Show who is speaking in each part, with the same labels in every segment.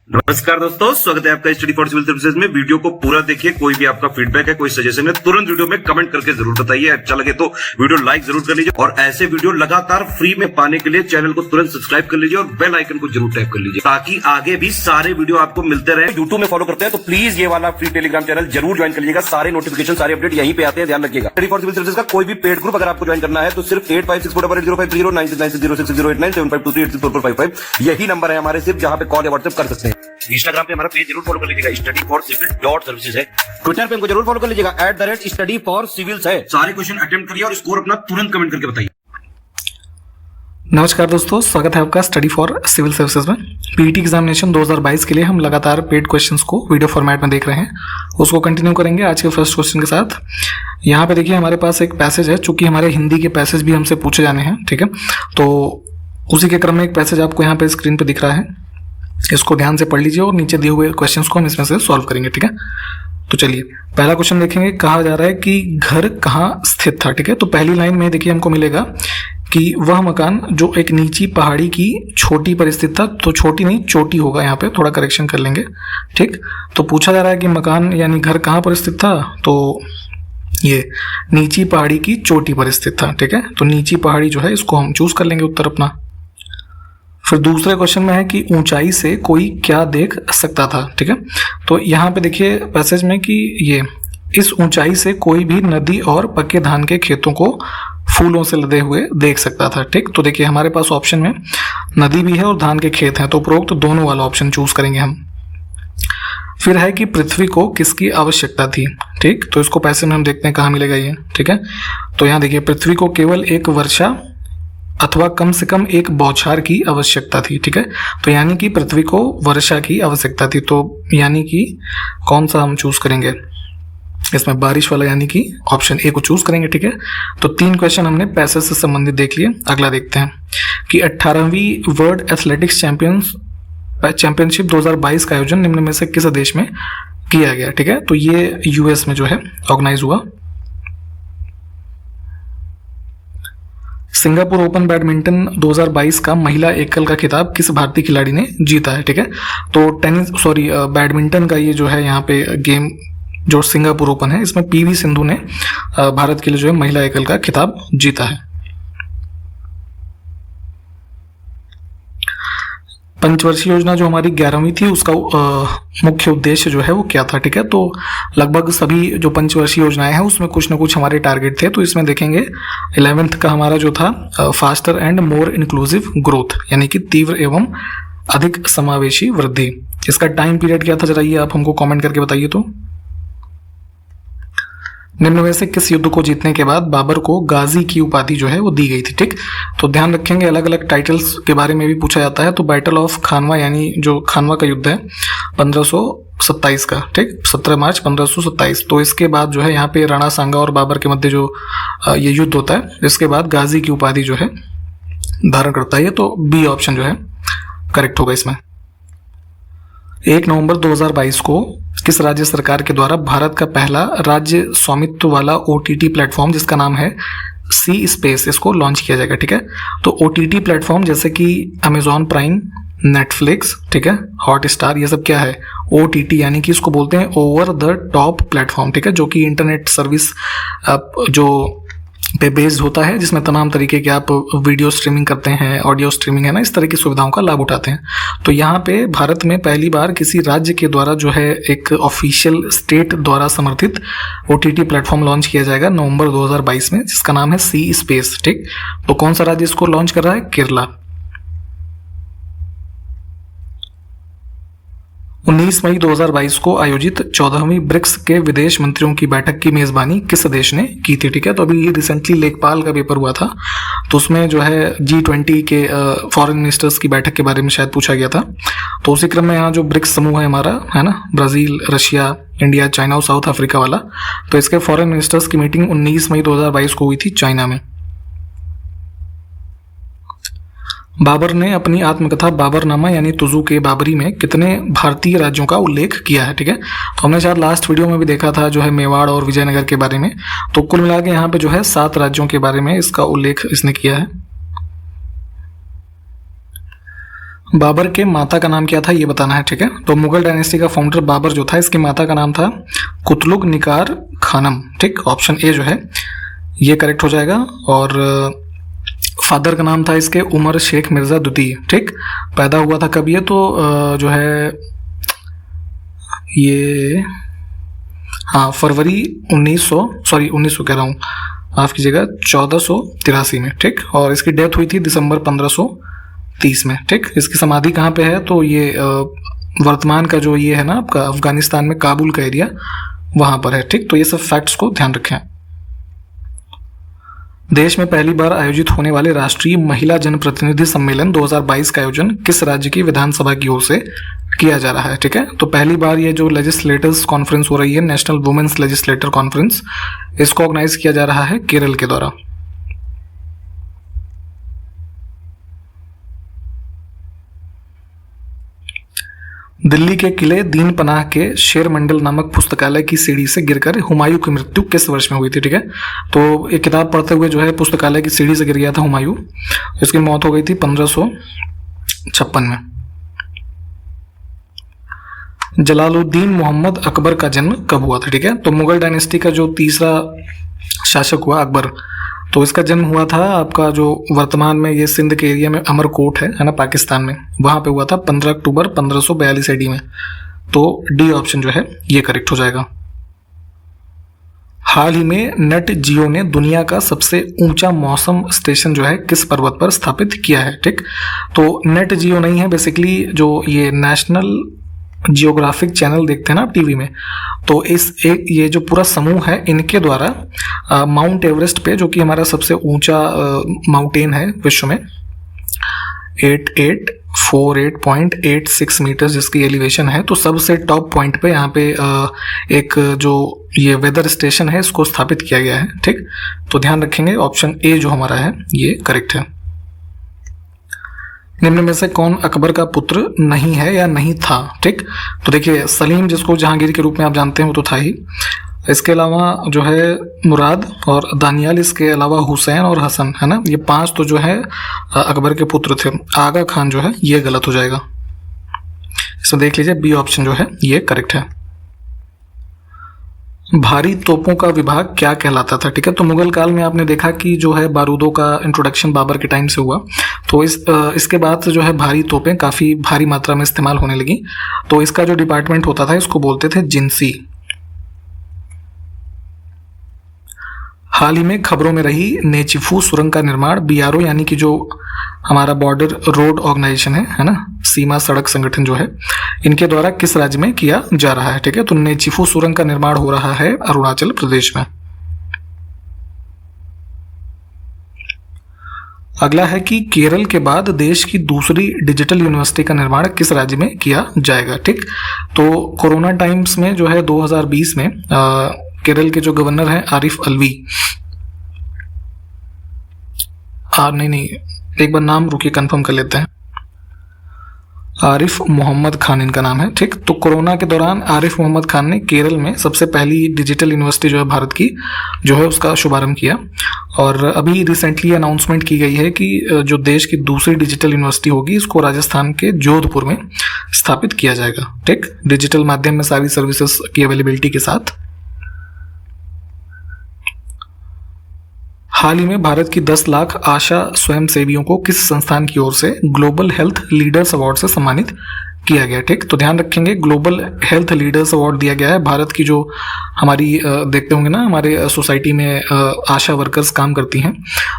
Speaker 1: नमस्कार दोस्तों, स्वागत है आपका स्टडी फॉर सिविल सर्विसेज में। वीडियो को पूरा देखिए। कोई भी आपका फीडबैक है, कोई सजेशन है, तुरंत वीडियो में कमेंट करके जरूर बताइए। अच्छा लगे तो वीडियो लाइक जरूर कर लीजिए और ऐसे वीडियो लगातार फ्री में पाने के लिए चैनल को तुरंत सब्सक्राइब कर लीजिए और बेल आइकन को जरूर टैप कर लीजिए ताकि आगे भी सारे वीडियो आपको मिलते रहे। यूट्यूब में फॉलो करते हैं तो प्लीज ये वाला फ्री टेलीग्राम चैनल जरूर ज्वाइन कर लीजिएगा। सारे नोटिफिकेशन, सारे अपडेट यहीं पे आते हैं, ध्यान रखिएगा। स्टडी फॉर सिविल सर्विसेज का कोई भी पेड ग्रुप अगर आपको ज्वाइन करना है तो सिर्फ 856480560660897523864455 यही नंबर है हमारे, सिर्फ जहां पे कॉल या व्हाट्सएप कर सकते हैं। इंस्टाग्राम पे हमारा पेज जरूर फॉलो कर लीजिएगा, स्टडी फॉर सिविल .सर्विसेज है। ट्विटर पे हमको जरूर फॉलो कर लीजिएगा, @study for civils है। सारे क्वेश्चन अटेम्प्ट करिए और स्कोर अपना तुरंत कमेंट करके बताइए।
Speaker 2: नमस्कार दोस्तों, स्वागत है आपका स्टडी फॉर सिविल सर्विसेज में। पीईटी एग्जामिनेशन 2022 के लिए हम लगातार पेड क्वेश्चंस को वीडियो फॉर्मेट में देख रहे हैं, उसको कंटिन्यू करेंगे आज के फर्स्ट क्वेश्चन के साथ। यहाँ पे देखिए हमारे पास एक पैसेज है, चूंकि हमारे हिंदी के पैसेज भी हमसे पूछे जाने हैं, ठीक है, तो उसी के क्रम में एक पैसेज आपको यहाँ पे स्क्रीन पे दिख रहा है, इसको ध्यान से पढ़ लीजिए और नीचे दिए हुए क्वेश्चंस को हम इसमें से सॉल्व करेंगे, ठीक है। तो चलिए पहला क्वेश्चन देखेंगे। कहा जा रहा है कि घर कहाँ स्थित था, ठीक है। तो पहली लाइन में देखिए हमको मिलेगा कि वह मकान जो एक नीची पहाड़ी की छोटी पर स्थित था, तो छोटी नहीं चोटी होगा, यहाँ पे थोड़ा करेक्शन कर लेंगे, ठीक। तो पूछा जा रहा है कि मकान यानी घर कहाँ पर स्थित था, तो ये नीची पहाड़ी की चोटी पर स्थित था, ठीक है। तो नीची पहाड़ी जो है इसको हम चूज कर लेंगे उत्तर अपना। फिर दूसरे क्वेश्चन में है कि ऊंचाई से कोई क्या देख सकता था, ठीक है। तो यहाँ पे देखिए पैसेज में कि ये इस ऊंचाई से कोई भी नदी और पक्के धान के खेतों को फूलों से लदे हुए देख सकता था, ठीक। तो देखिए हमारे पास ऑप्शन में नदी भी है और धान के खेत हैं, तो उपरोक्त तो दोनों वाला ऑप्शन चूज करेंगे हम। फिर है कि पृथ्वी को किसकी आवश्यकता थी, ठीक। तो इसको पैसे में हम देखते हैं कहाँ मिलेगा ये, ठीक है। तो यहाँ देखिए पृथ्वी को केवल एक वर्षा अथवा कम से कम एक बौछार की आवश्यकता थी, ठीक है। तो यानी कि पृथ्वी को वर्षा की आवश्यकता थी, तो यानी कि कौन सा हम चूज करेंगे इसमें, बारिश वाला, यानी कि ऑप्शन ए को चूज करेंगे, ठीक है। तो 3 क्वेश्चन हमने पैसेज से संबंधित देख लिए। अगला देखते हैं कि 18वीं वर्ल्ड एथलेटिक्स चैंपियनशिप 2022 का आयोजन निम्न में से किस देश में किया गया, ठीक है। तो ये यूएस में जो है ऑर्गेनाइज हुआ। सिंगापुर ओपन बैडमिंटन 2022 का महिला एकल का खिताब किस भारतीय खिलाड़ी ने जीता है, ठीक है। तो बैडमिंटन का ये जो है यहाँ पे गेम जो सिंगापुर ओपन है, इसमें पीवी सिंधु ने भारत के लिए जो है महिला एकल का खिताब जीता है। पंचवर्षीय योजना जो हमारी 11वीं थी, उसका मुख्य उद्देश्य जो है वो क्या था, ठीक है। तो लगभग सभी जो पंचवर्षीय योजनाएं हैं उसमें कुछ ना कुछ हमारे टारगेट थे। तो इसमें देखेंगे 11th का हमारा जो था faster and more inclusive growth, यानी कि तीव्र एवं अधिक समावेशी वृद्धि। इसका टाइम पीरियड क्या था, जरा ये आप हमको कॉमेंट करके बताइए। तो निम्न में से किस युद्ध को जीतने के बाद बाबर को गाजी की उपाधि जो है वो दी गई थी, ठीक। तो ध्यान रखेंगे अलग अलग टाइटल्स के बारे में भी पूछा जाता है। तो बैटल ऑफ खानवा, यानी जो खानवा का युद्ध है 1527 का, ठीक, 17 मार्च 1527। तो इसके बाद जो है यहाँ पे राणा सांगा और बाबर के मध्य जो ये युद्ध होता है, इसके बाद गाजी की उपाधि जो है धारण करता है। तो बी ऑप्शन जो है करेक्ट होगा इसमें। 1 नवंबर 2022 को किस राज्य सरकार के द्वारा भारत का पहला राज्य स्वामित्व वाला ओटीटी प्लेटफॉर्म जिसका नाम है सी स्पेस, इसको लॉन्च किया जाएगा, ठीक है। तो ओटीटी प्लेटफॉर्म जैसे कि अमेजॉन प्राइम, नेटफ्लिक्स, ठीक है, हॉटस्टार, ये सब क्या है, ओटीटी, यानी कि इसको बोलते हैं ओवर द टॉप प्लेटफॉर्म, ठीक है, जो कि इंटरनेट सर्विस जो पे बेस्ड होता है, जिसमें तमाम तरीके के आप वीडियो स्ट्रीमिंग करते हैं, ऑडियो स्ट्रीमिंग है ना, इस तरह की सुविधाओं का लाभ उठाते हैं। तो यहाँ पे भारत में पहली बार किसी राज्य के द्वारा जो है एक ऑफिशियल स्टेट द्वारा समर्थित ओटीटी प्लेटफॉर्म लॉन्च किया जाएगा नवंबर 2022 में, जिसका नाम है सी स्पेस, ठीक। तो कौन सा राज्य इसको लॉन्च कर रहा है, केरला। 19 मई 2022 को आयोजित 14वीं ब्रिक्स के विदेश मंत्रियों की बैठक की मेजबानी किस देश ने की थी, ठीक है। तो अभी रिसेंटली लेखपाल का पेपर हुआ था, तो उसमें जो है G20 के फॉरेन मिनिस्टर्स की बैठक के बारे में शायद पूछा गया था। तो उसी क्रम में यहाँ जो ब्रिक्स समूह है हमारा, है ना, ब्राजील, रशिया, इंडिया, चाइना और साउथ अफ्रीका वाला, तो इसके फॉरेन मिनिस्टर्स की मीटिंग 19 मई 2022 को हुई थी चाइना में। बाबर ने अपनी आत्मकथा बाबरनामा यानी तुजु के बाबरी में कितने भारतीय राज्यों का उल्लेख किया है, ठीक है। तो हमने शायद लास्ट वीडियो में भी देखा था जो है मेवाड़ और विजयनगर के बारे में। तो कुल मिला के यहाँ पे जो है 7 राज्यों के बारे में इसका उल्लेख इसने किया है। बाबर के माता का नाम क्या था ये बताना है, ठीक है। तो मुगल डायनेस्टी का फाउंडर बाबर जो था, इसकी माता का नाम था कुतलुग निकार खानम, ठीक। ऑप्शन ए जो है ये करेक्ट हो जाएगा। और फादर का नाम था इसके उमर शेख मिर्ज़ा द्वितीय, ठीक। पैदा हुआ था कब ये, तो जो है ये फरवरी 1900 कह रहा हूँ, माफ कीजिएगा, 1483 में, ठीक। और इसकी डेथ हुई थी दिसंबर 1530 में, ठीक। इसकी समाधि कहाँ पे है, तो ये वर्तमान का जो ये है ना आपका अफगानिस्तान में काबुल का एरिया, वहाँ पर है, ठीक। तो ये सब फैक्ट्स को ध्यान रखें। देश में पहली बार आयोजित होने वाले राष्ट्रीय महिला जनप्रतिनिधि सम्मेलन 2022 का आयोजन किस राज्य की विधानसभा की ओर से किया जा रहा है, ठीक है। तो पहली बार ये जो लेजिस्लेटर्स कॉन्फ्रेंस हो रही है, नेशनल वुमेन्स लेजिस्लेटर कॉन्फ्रेंस, इसको ऑर्गेनाइज किया जा रहा है केरल के द्वारा। दिल्ली के किले दीन पनाह के शेर मंडल नामक पुस्तकालय की सीढ़ी से गिरकर हुमायूं की मृत्यु किस वर्ष में हुई थी, ठीक है। तो एक किताब पढ़ते हुए जो है पुस्तकालय की सीढ़ी से गिर गया था हुमायूं, इसकी मौत हो गई थी 1556 में। जलालुद्दीन मोहम्मद अकबर का जन्म कब हुआ था, ठीक है। तो मुगल डायनेस्टी का जो तीसरा शासक हुआ अकबर, तो इसका जन्म हुआ था आपका जो वर्तमान में ये सिंध के एरिया में अमरकोट है ना, पाकिस्तान में, वहां पे हुआ था 15 अक्टूबर 1542 AD में। तो डी ऑप्शन जो है ये करेक्ट हो जाएगा। हाल ही में नेट जियो ने दुनिया का सबसे ऊंचा मौसम स्टेशन जो है किस पर्वत पर स्थापित किया है, ठीक। तो नेट जियो नहीं है, बेसिकली जो ये नेशनल जियोग्राफिक चैनल देखते हैं ना आप टीवी में, तो ये जो पूरा समूह है इनके द्वारा माउंट एवरेस्ट पे, जो कि हमारा सबसे ऊंचा माउंटेन है विश्व में, 8848.86 मीटर जिसकी एलिवेशन है, तो सबसे टॉप पॉइंट पे यहाँ पे एक जो ये वेदर स्टेशन है इसको स्थापित किया गया है, ठीक। तो ध्यान रखेंगे ऑप्शन ए जो हमारा है ये करेक्ट है। निम्न में से कौन अकबर का पुत्र नहीं है या नहीं था, ठीक। तो देखिए सलीम, जिसको जहांगीर के रूप में आप जानते हैं, वो तो था ही। इसके अलावा जो है मुराद और दानियाल, इसके अलावा हुसैन और हसन, है ना, ये 5 तो जो है अकबर के पुत्र थे। आगा खान जो है ये गलत हो जाएगा। इसमें देख लीजिए बी ऑप्शन जो है ये करेक्ट है। भारी तोपों का विभाग क्या कहलाता था, ठीक है। तो मुगल काल में आपने देखा कि जो है बारूदों का इंट्रोडक्शन बाबर के टाइम से हुआ, तो इसके बाद से जो है भारी तोपें काफ़ी भारी मात्रा में इस्तेमाल होने लगी। तो इसका जो डिपार्टमेंट होता था इसको बोलते थे जिंसी। हाल ही में खबरों में रही नेचिफू सुरंग का निर्माण बीआरओ यानी कि जो हमारा बॉर्डर रोड ऑर्गेनाइजेशन है ना, सीमा सड़क संगठन जो है, इनके द्वारा किस राज्य में किया जा रहा है, ठीक है। तो नेचिफू सुरंग का निर्माण हो रहा है अरुणाचल प्रदेश में। अगला है कि केरल के बाद देश की दूसरी डिजिटल यूनिवर्सिटी का निर्माण किस राज्य में किया जाएगा, ठीक। तो कोरोना टाइम्स में जो है 2020 में केरल के जो गवर्नर हैं आरिफ अलवी, नहीं एक बार नाम रुकिए कंफर्म कर लेते हैं, आरिफ मोहम्मद खान इनका नाम है, ठीक। तो कोरोना के दौरान आरिफ मोहम्मद खान ने केरल में सबसे पहली डिजिटल यूनिवर्सिटी जो है भारत की जो है उसका शुभारंभ किया। और अभी रिसेंटली अनाउंसमेंट की गई है कि जो देश की दूसरी डिजिटल यूनिवर्सिटी होगी इसको राजस्थान के जोधपुर में स्थापित किया जाएगा, ठीक। डिजिटल माध्यम में सारी सर्विसेज की अवेलेबिलिटी के साथ। हाल ही में भारत की 10 लाख आशा स्वयंसेवियों को किस संस्थान की ओर से ग्लोबल हेल्थ लीडर्स अवार्ड से सम्मानित किया गया, ठीक। तो ध्यान रखेंगे ग्लोबल हेल्थ लीडर्स अवार्ड दिया गया है भारत की जो हमारी देखते होंगे ना हमारे सोसाइटी में आशा वर्कर्स काम करती हैं,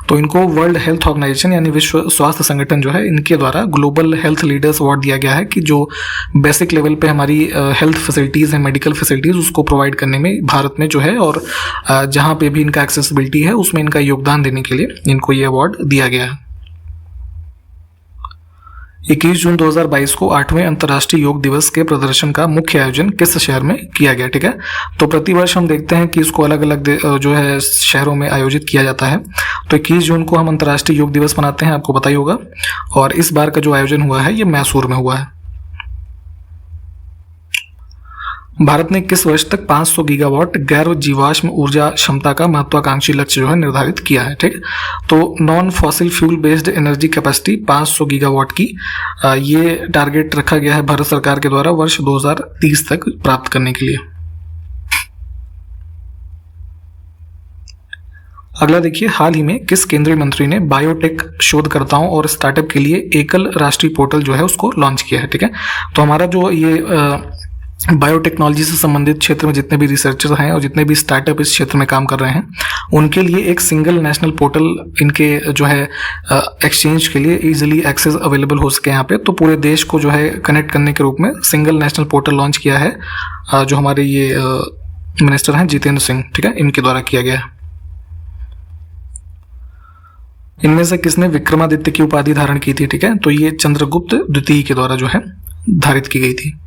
Speaker 2: तो इनको वर्ल्ड हेल्थ ऑर्गेनाइजेशन यानी विश्व स्वास्थ्य संगठन जो है इनके द्वारा ग्लोबल हेल्थ लीडर्स अवार्ड दिया गया है कि जो बेसिक लेवल पे हमारी हेल्थ फैसिलिटीज़ हैं, मेडिकल फैसिलिटीज़, उसको प्रोवाइड करने में भारत में जो है और जहाँ पे भी इनका एक्सेसिबिलिटी है उसमें इनका योगदान देने के लिए इनको ये अवार्ड दिया गया है। 21 जून 2022 को 8वें अंतर्राष्ट्रीय योग दिवस के प्रदर्शन का मुख्य आयोजन किस शहर में किया गया, ठीक है। तो प्रतिवर्ष हम देखते हैं कि इसको अलग अलग जो है शहरों में आयोजित किया जाता है। तो 21 जून को हम अंतर्राष्ट्रीय योग दिवस मनाते हैं, आपको पता ही होगा। और इस बार का जो आयोजन हुआ है ये मैसूर में हुआ है। भारत ने किस वर्ष तक 500 गीगावाट गैर जीवाश्म ऊर्जा क्षमता का महत्वाकांक्षी लक्ष्य जो है निर्धारित किया है? ठीक, तो non fossil fuel based energy capacity 500 gigawatt की ये टारगेट रखा गया है भारत सरकार के द्वारा वर्ष 2030 तक प्राप्त करने के लिए। अगला देखिए, हाल ही में किस केंद्रीय मंत्री ने बायोटेक शोधकर्ताओं और स्टार्टअप के लिए एकल राष्ट्रीय पोर्टल जो है उसको लॉन्च किया है? ठीक है, तो हमारा जो ये बायोटेक्नोलॉजी से संबंधित क्षेत्र में जितने भी रिसर्चर हैं और जितने भी स्टार्टअप इस क्षेत्र में काम कर रहे हैं उनके लिए एक सिंगल नेशनल पोर्टल इनके जो है एक्सचेंज के लिए इजीली एक्सेस अवेलेबल हो सके यहाँ पे, तो पूरे देश को जो है कनेक्ट करने के रूप में सिंगल नेशनल पोर्टल लॉन्च किया है जो हमारे ये मिनिस्टर हैं जितेंद्र सिंह, ठीक है, इनके द्वारा किया गया है। इनमें से किसने विक्रमादित्य की उपाधि धारण की थी? ठीक है, तो ये चंद्रगुप्त द्वितीय के द्वारा जो है धारित की गई थी।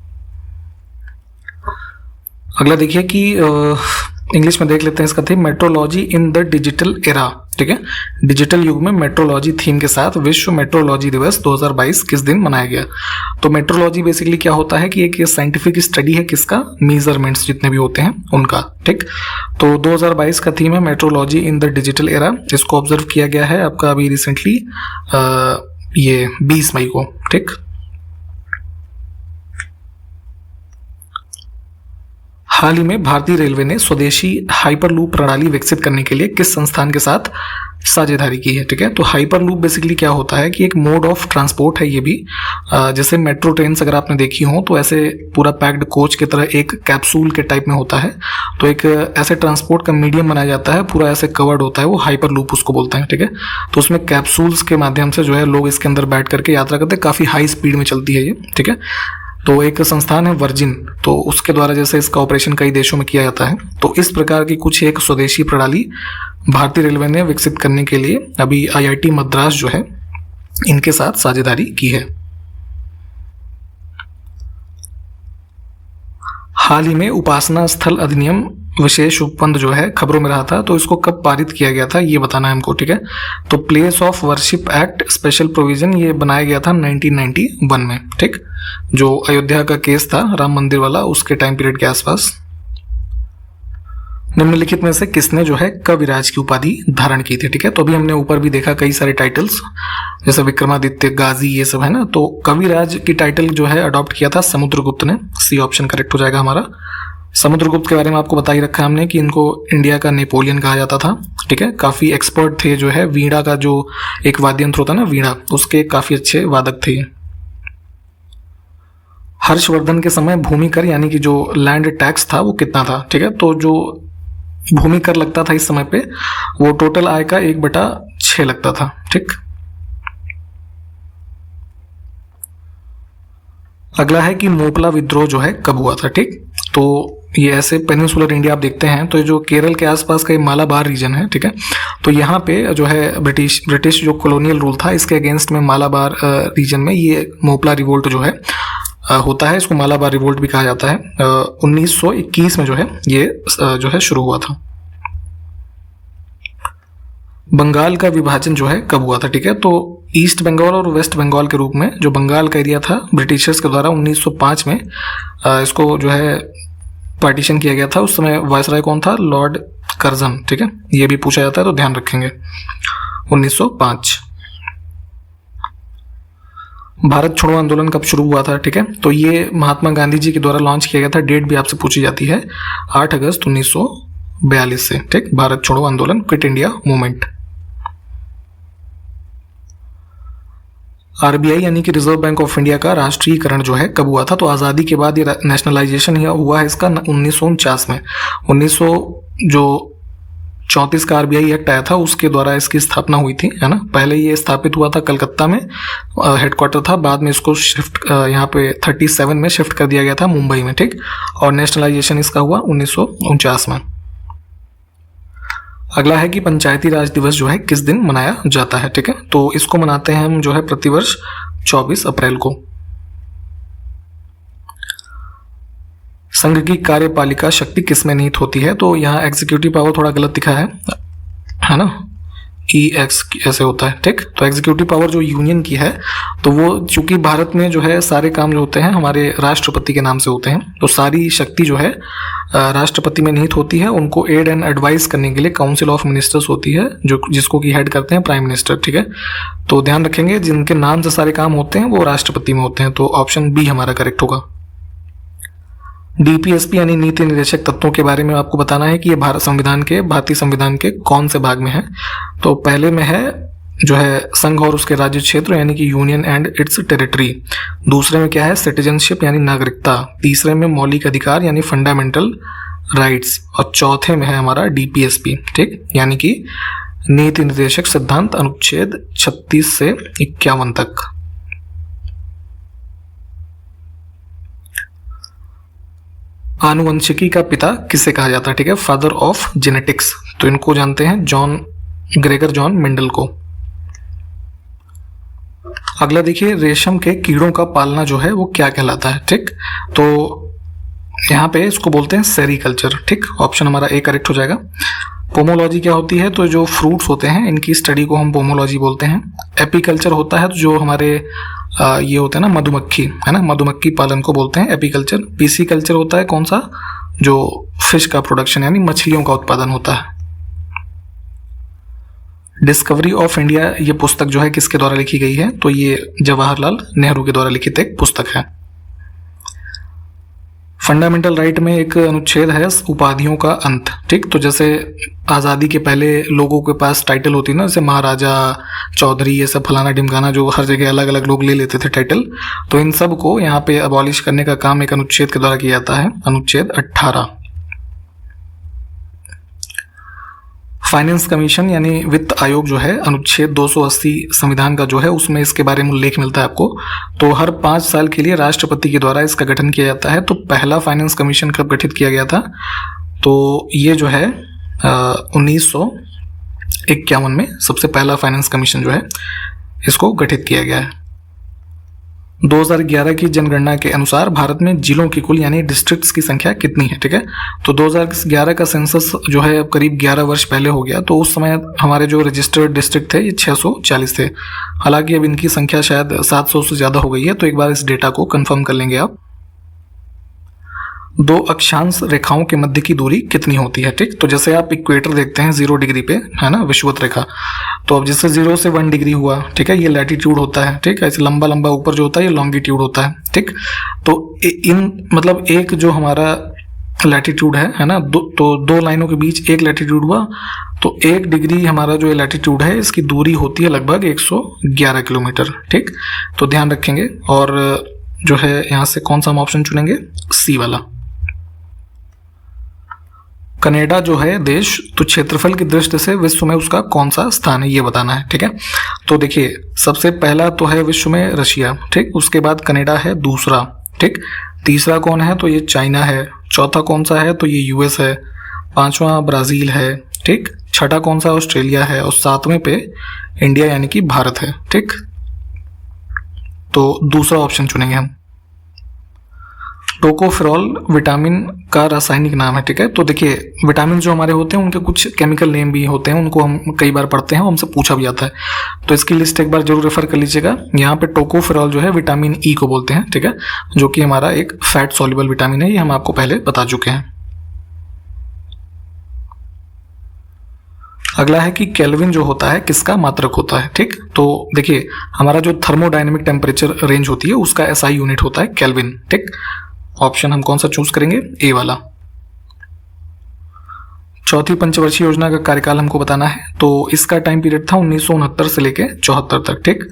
Speaker 2: अगला देखिए कि इंग्लिश में देख लेते हैं इसका theme, metrology in the digital era. ठीक है, डिजिटल युग में मेट्रोलॉजी थीम के साथ विश्व मेट्रोलॉजी दिवस 2022 किस दिन मनाया गया? तो मेट्रोलॉजी बेसिकली क्या होता है कि एक साइंटिफिक स्टडी है किसका, मेजरमेंट्स जितने भी होते हैं उनका। ठीक, तो 2022 का थीम है metrology in the digital era. इसको ऑब्जर्व किया गया है आपका अभी रिसेंटली ये 20 मई को। ठीक, हाल ही में भारतीय रेलवे ने स्वदेशी हाइपरलूप प्रणाली विकसित करने के लिए किस संस्थान के साथ साझेदारी की है? ठीक है, तो हाइपरलूप बेसिकली क्या होता है कि एक मोड ऑफ ट्रांसपोर्ट है ये भी। जैसे मेट्रो ट्रेन अगर आपने देखी हो तो ऐसे पूरा पैक्ड कोच की तरह एक कैप्सूल के टाइप में होता है, तो एक ऐसे ट्रांसपोर्ट का मीडियम बनाया जाता है, पूरा ऐसे कवर्ड होता है, वो हाइपरलूप उसको बोलते हैं। ठीक है, तो उसमें कैप्सूल्स के माध्यम से जो है लोग इसके अंदर बैठ करके यात्रा करते हैं, काफ़ी हाई स्पीड में चलती है ये। ठीक है, तो एक संस्थान है वर्जिन, तो उसके द्वारा जैसे इसका ऑपरेशन कई देशों में किया जाता है, तो इस प्रकार की कुछ एक स्वदेशी प्रणाली भारतीय रेलवे ने विकसित करने के लिए अभी आईआईटी मद्रास जो है इनके साथ साझेदारी की है। हाल ही में उपासना स्थल अधिनियम विशेष उपबंध जो है खबरों में रहा था, तो इसको कब पारित किया गया था ये बताना है हमको। ठीक है, तो place of worship act special provision ये बनाया गया था 1991 में। ठीक, जो अयोध्या का केस था राम मंदिर वाला, उसके टाइम पीरियड के आसपास। निम्नलिखित में से किसने जो है कविराज की उपाधि धारण की थी? ठीक है, तो अभी हमने ऊपर भी देखा कई सारे टाइटल्स जैसे विक्रमादित्य, गाजी, ये सब है ना, तो कविराज की टाइटल जो है अडॉप्ट किया था समुद्रगुप्त ने। सी ऑप्शन करेक्ट हो जाएगा हमारा। समुद्रगुप्त के बारे में आपको बता ही रखा है हमने कि इनको इंडिया का नेपोलियन कहा जाता था। ठीक है, काफी एक्सपर्ट थे, जो है वीणा का जो एक वाद्य यंत्र होता है ना वीणा, उसके काफी अच्छे वादक थे। हर्षवर्धन के समय भूमि कर यानी कि जो लैंड टैक्स था वो कितना था? ठीक है, तो जो भूमि कर लगता था इस समय पे वो टोटल आय का 1/6 लगता था। ठीक, अगला है कि मोपला विद्रोह जो है कब हुआ था? ठीक, तो ये ऐसे पेनिनसुलर इंडिया आप देखते हैं तो जो केरल के आसपास का ये मालाबार रीजन है। ठीक है, तो यहाँ पे जो है ब्रिटिश जो कॉलोनियल रूल था इसके अगेंस्ट में मालाबार रीजन में ये मोपला रिवोल्ट जो है होता है, इसको मालाबार रिवोल्ट भी कहा जाता है। 1921 में जो है ये जो है शुरू हुआ था। बंगाल का विभाजन जो है कब हुआ था? ठीक है, तो ईस्ट बंगाल और वेस्ट बंगाल के रूप में जो बंगाल का एरिया था ब्रिटिशर्स के द्वारा 1905 में इसको जो है पार्टीशन किया गया था। उस समय वायसराय कौन था? Lord Curzon. ठीक है, ये भी पूछा जाता है तो ध्यान रखेंगे। 1905। भारत छोड़ो आंदोलन कब शुरू हुआ था? ठीक है, तो ये महात्मा गांधी जी के द्वारा लॉन्च किया गया था। डेट भी आपसे पूछी जाती है, 8 अगस्त 1942 से। ठीक, भारत छोड़ो आंदोलन, क्विट इंडिया मूवमेंट। आरबीआई यानी कि रिजर्व बैंक ऑफ इंडिया का राष्ट्रीयकरण जो है कब हुआ था? तो आज़ादी के बाद ये नेशनलाइजेशन हुआ है इसका 1949 में। 1934 का आरबीआई एक्ट आया था, उसके द्वारा इसकी स्थापना हुई थी, है ना। पहले ये स्थापित हुआ था कलकत्ता में, हेडक्वार्टर था, बाद में इसको शिफ्ट यहाँ पे 37 में शिफ्ट कर दिया गया था मुंबई में। ठीक, और नेशनलाइजेशन इसका हुआ 1949 में। अगला है कि पंचायती राज दिवस जो है किस दिन मनाया जाता है? ठीक है, तो इसको मनाते हैं हम जो है प्रतिवर्ष 24 अप्रैल को। संघ की कार्यपालिका शक्ति किसमें निहित होती है? तो यहाँ एग्जीक्यूटिव पावर थोड़ा गलत दिखा है ना, EX ऐसे होता है, ठीक। तो एग्जीक्यूटिव पावर जो यूनियन की है, तो वो चूंकि भारत में जो है सारे काम जो होते हैं हमारे राष्ट्रपति के नाम से होते हैं, तो सारी शक्ति जो है राष्ट्रपति में निहित होती है। उनको एड एंड एडवाइस करने के लिए काउंसिल ऑफ मिनिस्टर्स होती है, जो जिसको की हेड करते हैं प्राइम मिनिस्टर, ठीक है। तो ध्यान रखेंगे जिनके नाम से सारे काम होते हैं वो राष्ट्रपति में होते हैं, तो ऑप्शन बी हमारा करेक्ट होगा। DPSP यानी नीति निर्देशक तत्वों के बारे में आपको बताना है कि ये भारतीय संविधान के कौन से भाग में है। तो पहले में है जो है संघ और उसके राज्य क्षेत्र यानी कि यूनियन एंड इट्स टेरिटरी। दूसरे में क्या है, सिटीजनशिप यानी नागरिकता। तीसरे में मौलिक अधिकार यानी फंडामेंटल राइट्स। और चौथे में है हमारा DPSP, ठीक, यानी कि नीति निर्देशक सिद्धांत अनुच्छेद 36 से 51 तक। आनुवंशिकी का पिता किसे कहा जाता है, ठीक है, फादर ऑफ जेनेटिक्स। तो इनको जानते हैं ग्रेगर जॉन मेंडल को। अगला देखिए, रेशम के कीड़ों का पालना जो है वो क्या कहलाता है, ठीक। तो यहाँ पे इसको बोलते हैं सेरीकल्चर, ठीक। ऑप्शन हमारा ए करेक्ट हो जाएगा। पोमोलॉजी क्या होती है, तो जो फ्रूट्स होते हैं इनकी स्टडी को हम पोमोलॉजी बोलते हैं। एपीकल्चर होता है तो जो हमारे ये होते हैं ना मधुमक्खी, है ना, मधुमक्खी पालन को बोलते हैं एपीकल्चर। पीसीकल्चर होता है कौन सा, जो फिश का प्रोडक्शन यानी मछलियों का उत्पादन होता है। डिस्कवरी ऑफ इंडिया ये पुस्तक जो है किसके द्वारा लिखी गई है, तो ये जवाहरलाल नेहरू के द्वारा लिखित एक पुस्तक है। फंडामेंटल राइट में एक अनुच्छेद है उपाधियों का अंत, ठीक। तो जैसे आज़ादी के पहले लोगों के पास टाइटल होती है ना, जैसे महाराजा, चौधरी, ये सब फलाना ढिमकाना, जो हर जगह अलग अलग लोग ले लेते थे टाइटल, तो इन सब को यहाँ पे अबॉलिश करने का काम एक अनुच्छेद के द्वारा किया जाता है, अनुच्छेद 18। फाइनेंस कमीशन यानी वित्त आयोग जो है अनुच्छेद 280 संविधान का जो है उसमें इसके बारे में उल्लेख मिलता है आपको। तो हर 5 साल के लिए राष्ट्रपति के द्वारा इसका गठन किया जाता है। तो पहला फाइनेंस कमीशन कब गठित किया गया था, तो ये जो है 1951 में सबसे पहला फाइनेंस कमीशन जो है इसको गठित किया गया है। 2011 की जनगणना के अनुसार भारत में जिलों की कुल यानी डिस्ट्रिक्ट्स की संख्या कितनी है, ठीक है। तो 2011 का सेंसस जो है करीब 11 वर्ष पहले हो गया, तो उस समय हमारे जो रजिस्टर्ड डिस्ट्रिक्ट थे ये 640 थे। हालांकि अब इनकी संख्या शायद 700 से ज़्यादा हो गई है, तो एक बार इस डेटा को कंफर्म कर लेंगे आप। 2 अक्षांश रेखाओं के मध्य की दूरी कितनी होती है, ठीक। तो जैसे आप इक्वेटर देखते हैं 0 डिग्री पे, है ना, विषुवत रेखा। तो अब जैसे 0 से 1 डिग्री हुआ, ठीक है, ये लैटिट्यूड होता है, ठीक है। ऐसे लंबा लंबा ऊपर जो होता है ये लॉन्गिट्यूड होता है, ठीक। तो इन मतलब एक जो हमारा लैटिट्यूड है ना, तो 2 लाइनों के बीच एक लैटिट्यूड हुआ, तो 1 डिग्री हमारा जो लैटिट्यूड है इसकी दूरी होती है लगभग 111 किलोमीटर, ठीक। तो ध्यान रखेंगे। और जो है यहाँ से कौन सा हम ऑप्शन चुनेंगे, सी वाला। कनाडा जो है देश, तो क्षेत्रफल की दृष्टि से विश्व में उसका कौन सा स्थान है ये बताना है, ठीक है। तो देखिए सबसे पहला तो है विश्व में रशिया, ठीक। उसके बाद कनाडा है दूसरा, ठीक। तीसरा कौन है, तो ये चाइना है। चौथा कौन सा है, तो ये US है। 5वां ब्राज़ील है, ठीक। छठा कौन सा, ऑस्ट्रेलिया है। और 7वें पे इंडिया यानी कि भारत है, ठीक। तो दूसरा ऑप्शन चुनेंगे हम। टोकोफेरॉल विटामिन का रासायनिक नाम है, ठीक है। तो देखिए विटामिन जो हमारे होते हैं उनके कुछ केमिकल नेम भी होते हैं, उनको हम कई बार पढ़ते हैं, हमसे पूछा भी जाता है, तो इसकी लिस्ट एक बार जरूर रेफर कर लीजिएगा। यहाँ पे टोकोफेरॉल जो है विटामिन E को बोलते हैं, ठीक है, जो कि हमारा एक फैट सॉल्युबल विटामिन है, ये हम आपको पहले बता चुके हैं। अगला है कि केल्विन जो होता है किसका मात्रक होता है, ठीक। तो देखिए हमारा जो थर्मोडायनेमिक टेम्परेचर रेंज होती है उसका SI यूनिट होता है केल्विन, ठीक। ऑप्शन हम कौन सा चूज करेंगे, ए वाला। चौथी पंचवर्षीय योजना का कार्यकाल हमको बताना है, तो इसका टाइम पीरियड था 1969 से लेके 74 तक, ठीक,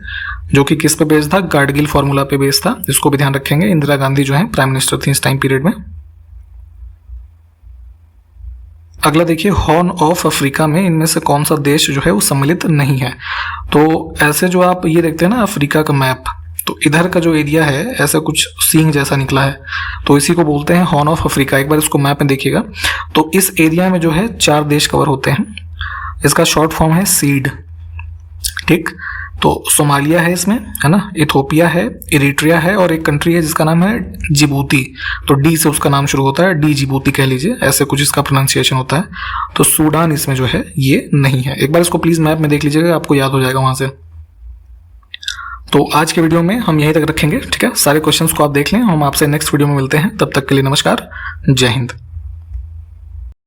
Speaker 2: जो कि किस पे बेस्ड था, गाडगिल फॉर्मूला पे बेस्ड था। इसको भी ध्यान रखेंगे। इंदिरा गांधी जो है प्राइम मिनिस्टर थी इस टाइम पीरियड में। अगला देखिए, हॉर्न ऑफ अफ्रीका में इनमें से कौन सा देश जो है वो सम्मिलित नहीं है। तो ऐसे जो आप ये देखते हैं ना अफ्रीका का मैप, तो इधर का जो एरिया है ऐसा कुछ सींग जैसा निकला है, तो इसी को बोलते हैं हॉर्न ऑफ अफ्रीका। एक बार इसको मैप में देखिएगा, तो इस एरिया में जो है 4 देश कवर होते हैं। इसका शॉर्ट फॉर्म है सीड, ठीक। तो सोमालिया है इसमें, है ना, इथोपिया है, इरिट्रिया है और एक कंट्री है जिसका नाम है जिबूती। तो डी से उसका नाम शुरू होता है, डी जिबूती कह लीजिए, ऐसे कुछ इसका प्रोनाउंसिएशन होता है। तो सूडान इसमें जो है ये नहीं है। एक बार इसको प्लीज मैप में देख लीजिएगा, आपको याद हो जाएगा वहां से। तो आज के वीडियो में हम यहीं तक रखेंगे, ठीक है। सारे क्वेश्चंस को आप देख लें, हम आपसे नेक्स्ट वीडियो में मिलते हैं। तब तक के लिए नमस्कार, जय हिंद।